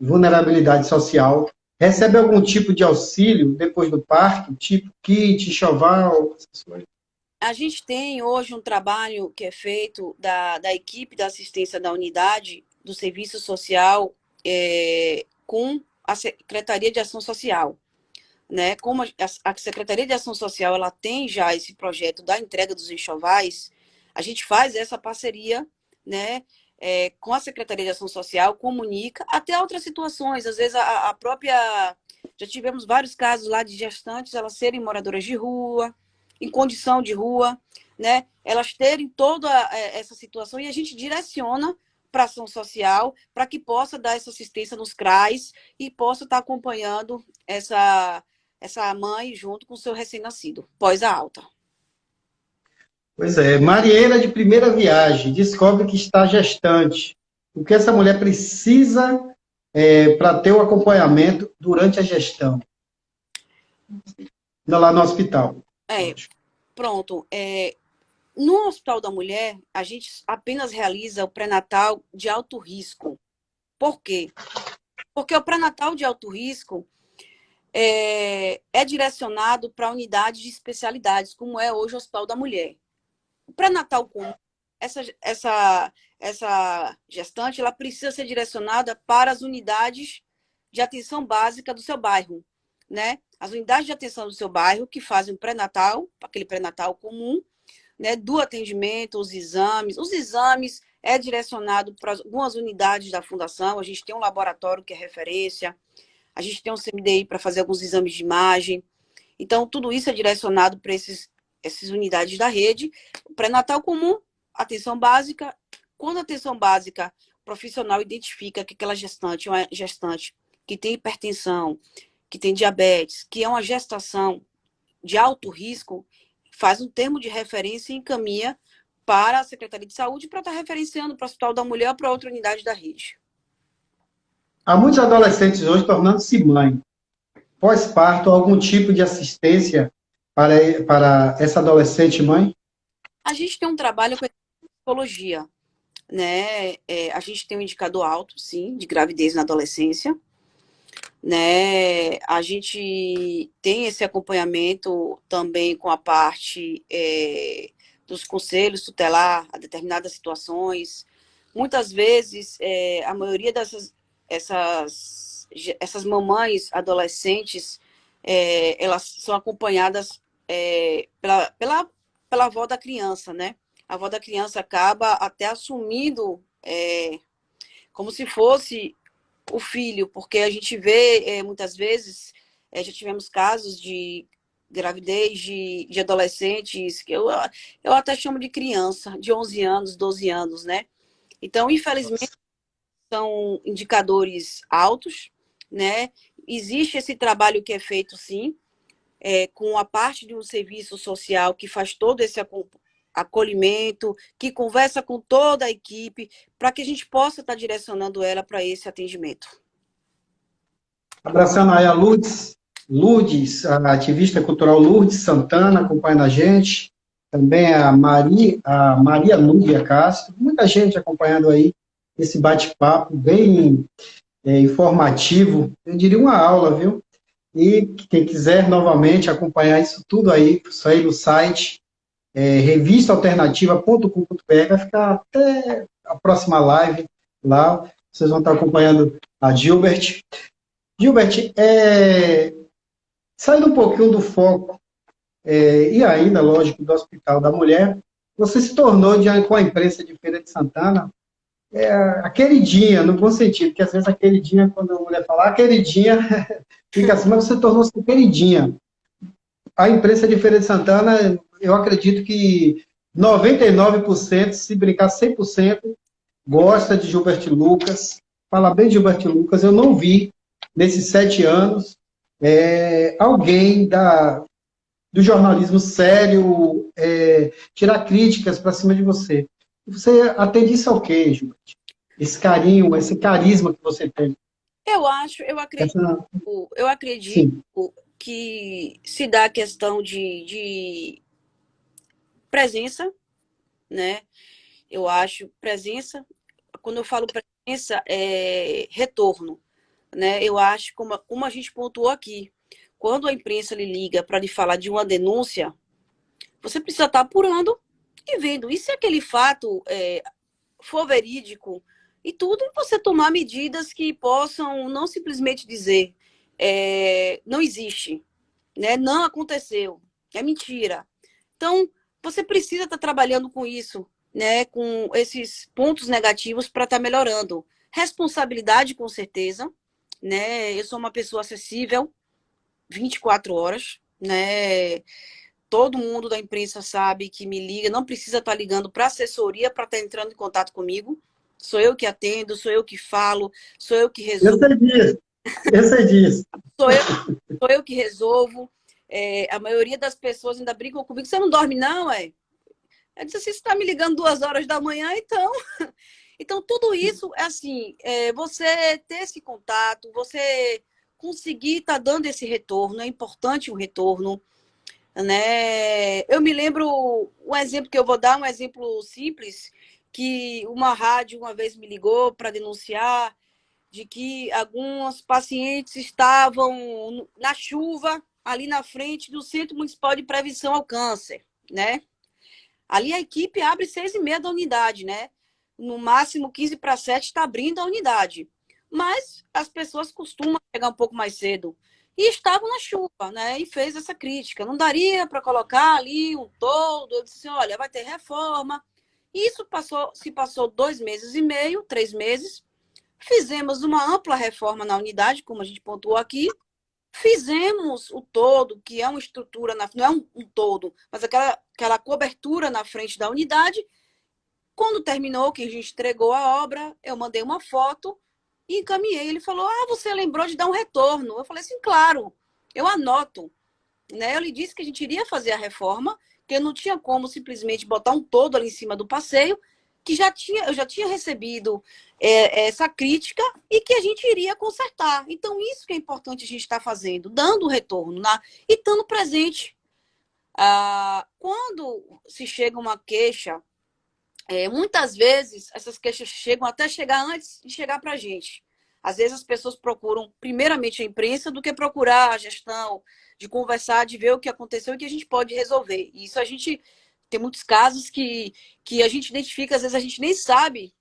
recebem algum tipo de auxílio depois do parto, tipo kit, enxoval, essas coisas? A gente tem hoje um trabalho que é feito da equipe da assistência da unidade do Serviço Social com a Secretaria de Ação Social. Né? Como a Secretaria de Ação Social ela tem já esse projeto da entrega dos enxovais, a gente faz essa parceria, né, com a Secretaria de Ação Social, comunica, até outras situações, às vezes a própria... Já tivemos vários casos lá de gestantes, elas serem moradoras de rua, em condição de rua, né, elas terem toda essa situação e a gente direciona para a ação social, para que possa dar essa assistência nos CRAs e possa estar acompanhando essa mãe junto com o seu recém-nascido, pós a alta. Pois é, Mariana de primeira viagem, descobre que está gestante. O que essa mulher precisa para ter o acompanhamento durante a gestão? Lá no hospital. Pronto. No Hospital da Mulher, a gente apenas realiza o pré-natal de alto risco. Por quê? Porque o pré-natal de alto risco é direcionado para unidades de especialidades, como é hoje o Hospital da Mulher. O pré-natal comum, essa gestante, ela precisa ser direcionada para as unidades de atenção básica do seu bairro, né? As unidades de atenção do seu bairro que fazem o pré-natal, aquele pré-natal comum, né, do atendimento, os exames é direcionado para algumas unidades da fundação, a gente tem um laboratório que é referência, a gente tem um CMDI para fazer alguns exames de imagem, então tudo isso é direcionado para essas unidades da rede, pré-natal comum, atenção básica, quando a atenção básica, o profissional identifica que aquela gestante é uma gestante que tem hipertensão, que tem diabetes, que é uma gestação de alto risco, faz um termo de referência e encaminha para a Secretaria de Saúde para estar referenciando para o Hospital da Mulher ou para outra unidade da rede. Há muitos adolescentes hoje tornando-se mãe. Pós-parto, algum tipo de assistência para essa adolescente mãe? A gente tem um trabalho com a psicologia, né? A gente tem um indicador alto, sim, de gravidez na adolescência, né? A gente tem esse acompanhamento também com a parte dos conselhos tutelar a determinadas situações. Muitas vezes, a maioria essas mamães adolescentes, elas são acompanhadas pela avó da criança, né? A avó da criança acaba até assumindo como se fosse o filho, porque a gente vê muitas vezes, já tivemos casos de gravidez de adolescentes, que eu até chamo de criança, de 11 anos, 12 anos, né? Então, infelizmente, são indicadores altos, né? Existe esse trabalho que é feito, sim, com a parte de um serviço social que faz todo esse acolhimento, que conversa com toda a equipe, para que a gente possa estar direcionando ela para esse atendimento. Abraçando aí a Lourdes, a ativista cultural Lourdes Santana, acompanhando a gente. Também a Maria Núbia Castro. Muita gente acompanhando aí esse bate-papo bem informativo. Eu diria uma aula, viu? E quem quiser novamente acompanhar isso tudo aí, isso aí no site, revistaalternativa.com.br, vai ficar até a próxima live lá. Vocês vão estar acompanhando a Gilbert. Gilbert, saindo um pouquinho do foco, e ainda, lógico, do Hospital da Mulher, você se tornou, com a imprensa de Feira de Santana, a queridinha, no bom sentido, porque às vezes a queridinha, quando a mulher fala a queridinha, fica assim, mas você tornou-se queridinha. A imprensa de Feira de Santana, eu acredito que 99%, se brincar 100%, gosta de Gilberto Lucas, fala bem de Gilberto Lucas. Eu não vi, nesses 7 anos, alguém do jornalismo sério tirar críticas para cima de você. Você atende isso ao quê, Gilberto? Esse carinho, esse carisma que você tem. Eu acredito, Essa... eu acredito Sim. que se dá a questão de presença, né? Eu acho presença. Quando eu falo presença, é retorno, né? Eu acho, como a gente pontuou aqui, quando a imprensa lhe liga para lhe falar de uma denúncia, você precisa estar apurando e vendo. E se aquele fato for verídico e tudo, você tomar medidas que possam não simplesmente dizer não existe, né? Não aconteceu, é mentira. Então, você precisa estar trabalhando com isso, né? Com esses pontos negativos para estar melhorando. Responsabilidade, com certeza, né? Eu sou uma pessoa acessível 24 horas, né? Todo mundo da imprensa sabe que me liga, não precisa estar ligando para assessoria para estar entrando em contato comigo. Sou eu que atendo, sou eu que falo, sou eu que Eu resolvo. sei disso, eu sei disso. Sou eu, sou eu que resolvo. A maioria das pessoas ainda brincam comigo. Você não dorme, não, é? Eu disse assim, você está me ligando 2 horas da manhã, então. Então, tudo isso é assim, você ter esse contato, você conseguir estar dando esse retorno, é importante o retorno, né? Eu me lembro, um exemplo que eu vou dar, um exemplo simples, que uma rádio uma vez me ligou para denunciar de que alguns pacientes estavam na chuva, ali na frente do Centro Municipal de Prevenção ao Câncer, né? Ali a equipe abre 6h30 da unidade, né? No máximo 6:45 está abrindo a unidade. Mas as pessoas costumam chegar um pouco mais cedo. E estavam na chuva, né? E fez essa crítica. Não daria para colocar ali um todo. Eu disse, olha, vai ter reforma. Isso se passou 2 meses e meio, 3 meses. Fizemos uma ampla reforma na unidade, como a gente pontuou aqui. Fizemos o todo, que é uma estrutura, não é um todo, mas aquela cobertura na frente da unidade. Quando terminou, que a gente entregou a obra, eu mandei uma foto e encaminhei. Ele falou, você lembrou de dar um retorno. Eu falei assim, claro, eu anoto. Né? Eu lhe disse que a gente iria fazer a reforma, que eu não tinha como simplesmente botar um todo ali em cima do passeio, que eu já tinha recebido essa crítica e que a gente iria consertar. Então, isso que é importante a gente estar fazendo, dando o retorno e estando presente. Quando se chega uma queixa, muitas vezes essas queixas chegam até chegar antes de chegar para a gente. Às vezes as pessoas procuram primeiramente a imprensa do que procurar a gestão, de conversar, de ver o que aconteceu e que a gente pode resolver. E isso a gente tem muitos casos que a gente identifica, às vezes a gente nem sabe,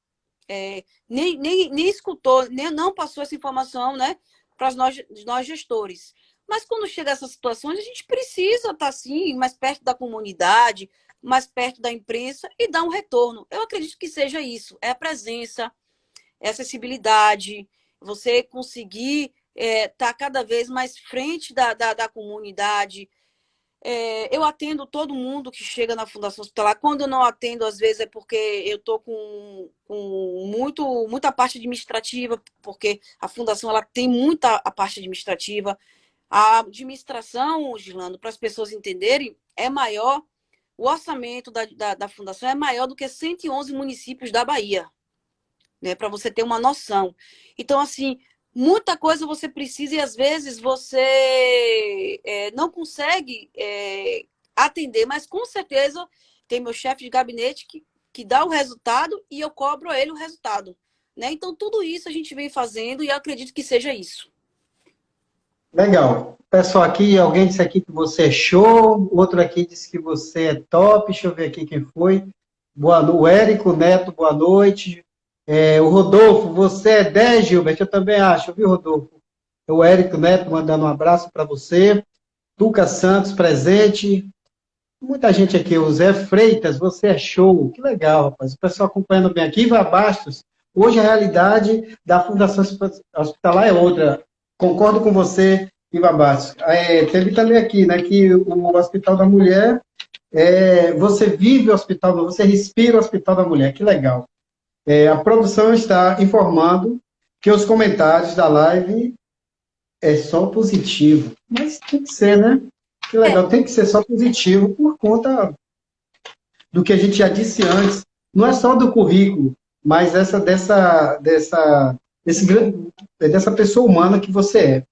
nem escutou, nem não passou essa informação, né, para nós gestores. Mas quando chega a essas situações, a gente precisa estar, sim, mais perto da comunidade, mais perto da imprensa e dar um retorno. Eu acredito que seja isso, é a presença, é a acessibilidade, você conseguir estar cada vez mais frente da comunidade. Eu atendo todo mundo que chega na Fundação Hospitalar. Quando eu não atendo, às vezes, é porque eu estou com muita parte administrativa, porque a Fundação ela tem muita a parte administrativa. A administração, Gilando, para as pessoas entenderem, é maior, o orçamento da Fundação é maior do que 111 municípios da Bahia, né? Para você ter uma noção. Então, assim, muita coisa você precisa e às vezes você não consegue atender, mas com certeza tem meu chefe de gabinete que dá o resultado e eu cobro a ele o resultado, né? Então, tudo isso a gente vem fazendo e eu acredito que seja isso. Legal. Pessoal, aqui, alguém disse aqui que você é show, outro aqui disse que você é top. Deixa eu ver aqui quem foi. O Érico Neto, boa noite. O Rodolfo, você é 10, Gilbert, eu também acho, viu, Rodolfo? O Érico Neto mandando um abraço para você. Tuca Santos, presente. Muita gente aqui. O Zé Freitas, você é show. Que legal, rapaz. O pessoal acompanhando bem aqui. Iva Bastos, hoje a realidade da Fundação Hospitalar é outra. Concordo com você, Iva Bastos. Teve também aqui, né, que o Hospital da Mulher Você vive o hospital, você respira o hospital da mulher, que legal. A produção está informando que os comentários da live é só positivo. Mas tem que ser, né? Que legal, tem que ser só positivo por conta do que a gente já disse antes. Não é só do currículo, mas dessa pessoa humana que você é.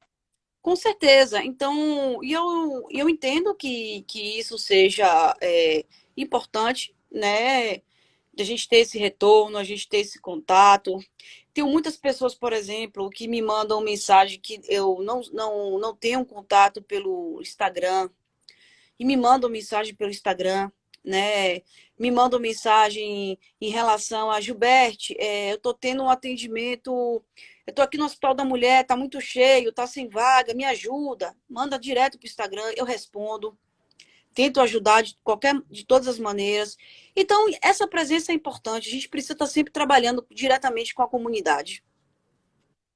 Com certeza. Então, eu entendo que isso seja importante, né? De a gente ter esse retorno, a gente ter esse contato. Tenho muitas pessoas, por exemplo, que me mandam mensagem que eu não tenho contato pelo Instagram, e me mandam mensagem pelo Instagram, né? Me mandam mensagem em relação a Gilberte, eu estou tendo um atendimento, eu estou aqui no Hospital da Mulher, está muito cheio, está sem vaga, me ajuda. Manda direto para o Instagram, eu respondo. Tento ajudar de todas as maneiras. Então, essa presença é importante. A gente precisa estar sempre trabalhando diretamente com a comunidade.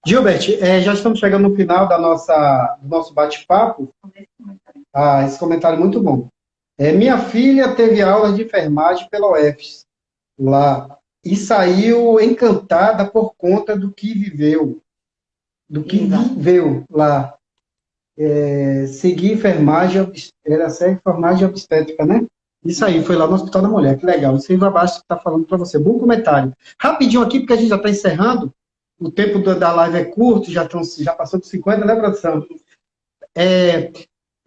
Gilbert, já estamos chegando no final do nosso bate-papo. Esse comentário é muito bom. Minha filha teve aulas de enfermagem pela UFES, lá, e saiu encantada por conta do que viveu lá. Seguir enfermagem, era ser enfermagem obstétrica, né? Isso aí, foi lá no Hospital da Mulher, que legal. Isso aí vai abaixo que está falando para você. Bom comentário. Rapidinho aqui, porque a gente já está encerrando. O tempo da live é curto, já passou de 50, né, produção?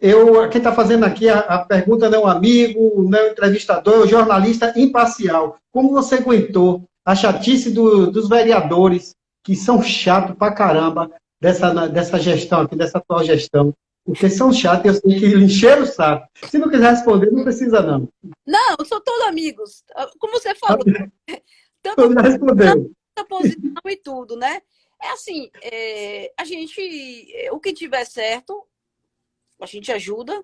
Quem está fazendo aqui a pergunta não é um amigo, não é um entrevistador, é um jornalista imparcial. Como você aguentou a chatice dos vereadores, que são chatos pra caramba, dessa gestão aqui, dessa atual gestão? Porque são chatos e eu sei que encheram o saco. Se não quiser responder, não precisa, não. Não, são todos amigos. Como você falou, Não respondeu. tanta posição e tudo, né? É assim, a gente, o que tiver certo, a gente ajuda.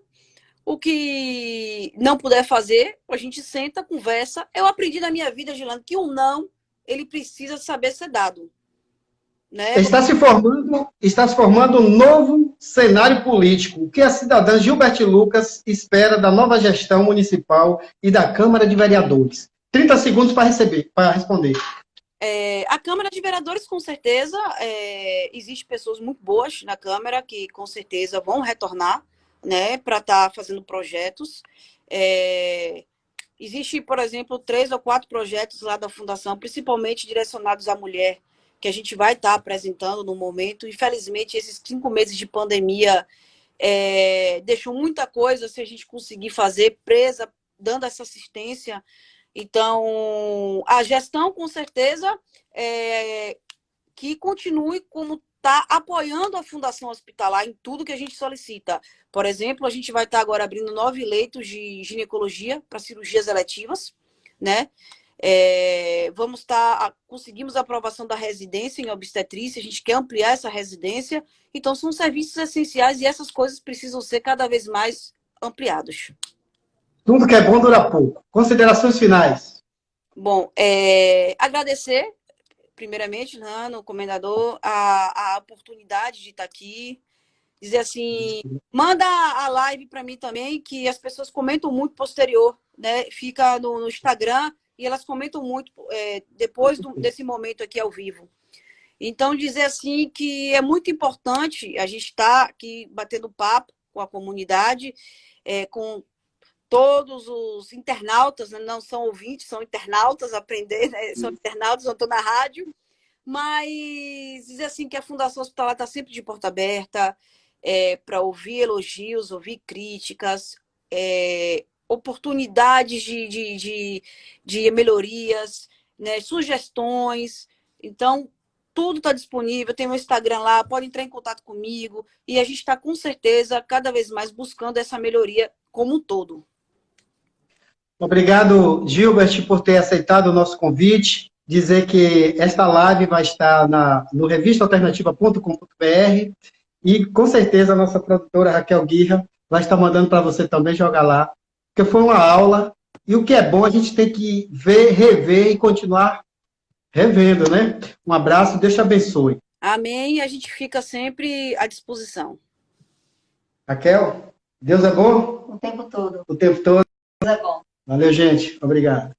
O que não puder fazer, a gente senta, conversa. Eu aprendi na minha vida, Gilando, que o não, ele precisa saber ser dado. Né? Está se formando um novo cenário político. O que a cidadã Gilberte Lucas espera da nova gestão municipal e da Câmara de Vereadores? 30 segundos para responder. A Câmara de Vereadores, com certeza, existem pessoas muito boas na Câmara que, com certeza, vão retornar, né, para estar fazendo projetos. Existe, por exemplo, 3 ou 4 projetos lá da Fundação, principalmente direcionados à mulher, que a gente vai estar apresentando no momento. Infelizmente, esses 5 meses de pandemia deixou muita coisa, se a gente conseguir fazer, presa, dando essa assistência. Então, a gestão, com certeza, que continue como está apoiando a Fundação Hospitalar em tudo que a gente solicita. Por exemplo, a gente vai estar agora abrindo 9 leitos de ginecologia para cirurgias eletivas, né? Conseguimos a aprovação da residência em obstetrícia, a gente quer ampliar essa residência. Então, são serviços essenciais e essas coisas precisam ser cada vez mais ampliados. Tudo que é bom dura pouco. Considerações finais. Bom, agradecer, primeiramente, Nano, comendador, a oportunidade de estar aqui. Dizer assim, manda a live para mim também, que as pessoas comentam muito posterior, né? Fica no Instagram e elas comentam muito depois desse momento aqui ao vivo. Então, dizer assim que é muito importante a gente estar aqui batendo papo com a comunidade, com todos os internautas, né? Não são ouvintes, são internautas, aprender, né? São internautas, não estou na rádio, mas dizer assim que a Fundação Hospitalar está sempre de porta aberta para ouvir elogios, ouvir críticas, oportunidades de melhorias, né? Sugestões. Então, tudo está disponível, tem meu Instagram lá, pode entrar em contato comigo, e a gente está, com certeza, cada vez mais buscando essa melhoria como um todo. Obrigado, Gilbert, por ter aceitado o nosso convite. Dizer que esta live vai estar no revistaalternativa.com.br e, com certeza, a nossa produtora Raquel Guirra vai estar mandando para você também jogar lá, porque foi uma aula, e o que é bom a gente tem que ver, rever e continuar revendo, né? Um abraço, Deus te abençoe. Amém, a gente fica sempre à disposição. Raquel, Deus é bom? O tempo todo. O tempo todo. é bom. Valeu, gente. Obrigado.